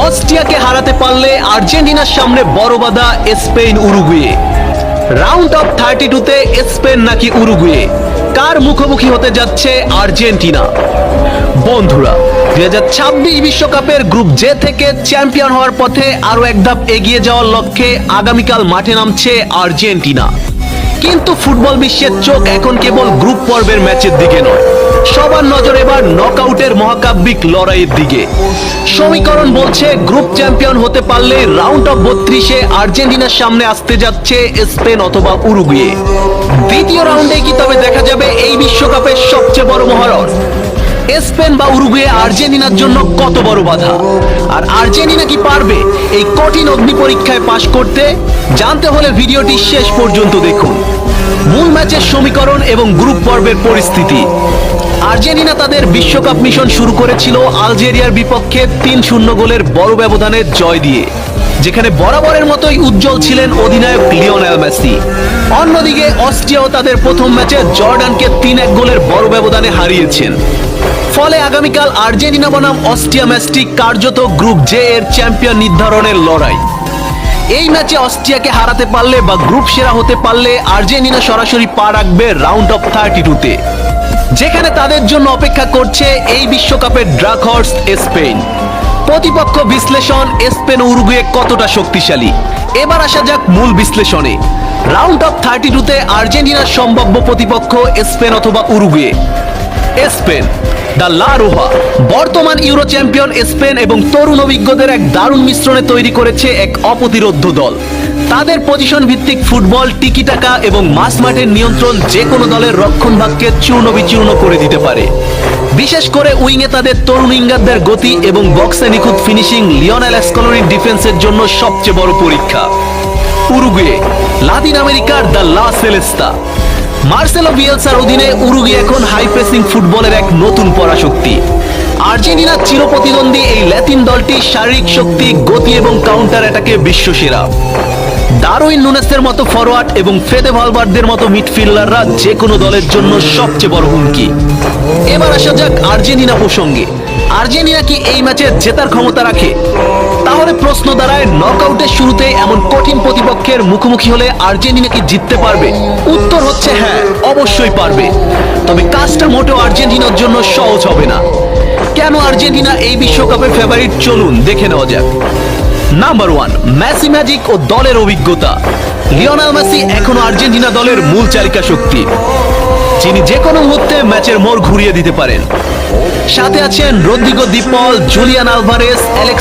অস্ট্রিয়াকে হারাতে পারলে আর্জেন্টিনার সামনে বড় বাধা স্পেন উরুগুয়ে। রাউন্ড অফ 32-তে স্পেন নাকি উরুগুয়ে, কার মুখোমুখি হতে যাচ্ছে আর্জেন্টিনা? বন্ধুরা, 2026 বিশ্বকাপের গ্রুপ জে থেকে চ্যাম্পিয়ন হওয়ার পথে আরো এক ধাপ এগিয়ে যাওয়ার লক্ষ্যে আগামীকাল মাঠে নামছে আর্জেন্টিনা। কিন্তু ফুটবল বিশ্বের চোখ এখন কেবল গ্রুপ পর্বের ম্যাচের দিকে নয়, সবার নজর এবার নকআউটের মহাকাব্যিক লড়াইয়ের দিকে। সমীকরণ বলছে গ্রুপ চ্যাম্পিয়ন হতে পারলে রাউন্ড অফ 32-এ আর্জেন্টিনার সামনে আসতে যাচ্ছে স্পেন অথবা উরুগুয়ে। দ্বিতীয় রাউন্ডে কি তবে দেখা যাবে এই বিশ্বকাপের সবচেয়ে বড় মহারণ? স্পেন বা উরুগুয়ে আর্জেন্টিনার জন্য কত বড় বাধা? আর আর্জেন্টিনা কি পারবে এই কঠিন অগ্নি পরীক্ষায় পাশ করতে? জানতে হলে ভিডিওটি শেষ পর্যন্ত দেখুন। মূল ম্যাচের সমীকরণ এবং গ্রুপ পর্বের পরিস্থিতি। আর্জেন্টিনা তাদের বিশ্বকাপ মিশন শুরু করেছিল আলজেরিয়ার বিপক্ষে 3-0 গোলের বড় ব্যবধানের জয় দিয়ে, যেখানে বরাবরের মতোই উজ্জ্বল ছিলেন অধিনায়ক লিওনেল মেসি। অন্যদিকে অস্ট্রিয়াও তাদের প্রথম ম্যাচে জর্ডানকে 3-1 গোলের বড় ব্যবধানে হারিয়েছেন। ফলে আগামীকাল আর্জেন্টিনা বনাম অস্ট্রিয়া ম্যাচটি কার্যত গ্রুপ জে এর চ্যাম্পিয়ন নির্ধারণের লড়াই। এই ম্যাচে অস্ট্রিয়াকে হারাতে পারলে বা গ্রুপ সেরা হতে পারলে আর্জেন্টিনা সরাসরি পা রাখবে রাউন্ড অফ 32-তে, যেখানে তাদের জন্য অপেক্ষা করছে এই বিশ্বকাপের ডার্ক হর্স স্পেন। প্রতিপক্ষ বিশ্লেষণ, স্পেন ও উরুগুয়ে কতটা শক্তিশালী? এবার আসা যাক মূল বিশ্লেষণে। রাউন্ড অফ 32-তে আর্জেন্টিনার সম্ভাব্য প্রতিপক্ষ স্পেন অথবা উরুগুয়ে। স্পেন, দ্য লা রোহা, বর্তমান ইউরো চ্যাম্পিয়ন স্পেন এবং তরুণ অভিজ্ঞদের এক দারুণ মিশ্রণে তৈরি করেছে এক অপ্রতিরোধ্য দল। তাদের পজিশন ভিত্তিক ফুটবল, টিকি টাকা এবং মাস মাঠের নিয়ন্ত্রণ যে কোনো দলের রক্ষণভাগকে চূর্ণ বিচূর্ণ করে দিতে পারে। বিশেষ করে উইংয়ে তাদের তরুণ উইঙ্গারদের গতি এবং বক্সে নিখুঁত ফিনিশিং লিওনেল স্কলোনির ডিফেন্সের জন্য সবচেয়ে বড় পরীক্ষা। উরুগুয়ে, লাতিন আমেরিকার দ্য লা সেলেস্তা। মার্সেলো বিয়েলসার অধীনে উরুগুয়ে এখন হাই প্রেসিং ফুটবলের এক নতুন পরাশক্তি। আর্জেন্টিনার চিরপ্রতিদ্বন্দ্বী এই ল্যাতিন দলটি শারীরিক শক্তি, গতি এবং কাউন্টার অ্যাটাকে বিশ্বসেরা। ডারউইন নুনেসের মতো ফরওয়ার্ড এবং ফেদে ভালভার্দের মতো মিডফিল্ডাররা যে কোনো দলের জন্য সবচেয়ে বড় হুমকি। এবার আসা যাক আর্জেন্টিনা প্রসঙ্গে। আর্জেন্টিনা কি এই ম্যাচে জেতার ক্ষমতা রাখে? তাহলে প্রশ্ন দাঁড়ায়, নকআউটের শুরুতে এমন কঠিন প্রতিপক্ষের মুখোমুখি হলে আর্জেন্টিনা কি জিততে পারবে? উত্তর হচ্ছে হ্যাঁ, অবশ্যই পারবে। তবে কাজটা মোটেও আর্জেন্টিনার জন্য সহজ হবে না। কেন আর্জেন্টিনা এই বিশ্বকাপের ফেভারিট, চলুন দেখে নেওয়া যাক। নাম্বার 1, মেসি ম্যাজিক ও দলের অভিজ্ঞতা। লিওনেল মেসি এখনো আর্জেন্টিনা দলের মূল চালিকা শক্তি, যিনি যে কোনো মুহূর্তে ম্যাচের মোড় ঘুরিয়ে দিতে পারেন। সাথে আছেন রদ্রিগো দি পল, জুলিয়ান আলভারেজ,